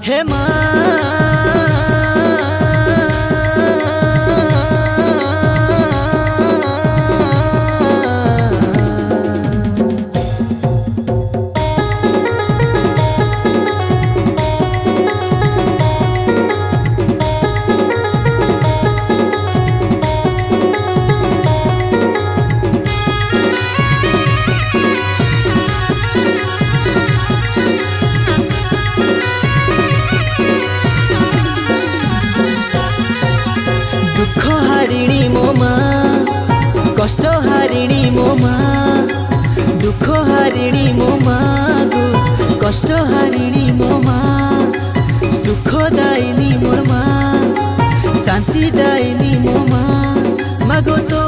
हे माँ दुख हारिणी मो माँ कष्ट हारिणी मो माँ दुख हारिणी मो माँ गो कष्ट हारिणी मो माँ सुख दायिनी मोर माँ शांति दायिनी मो माँ मागो तो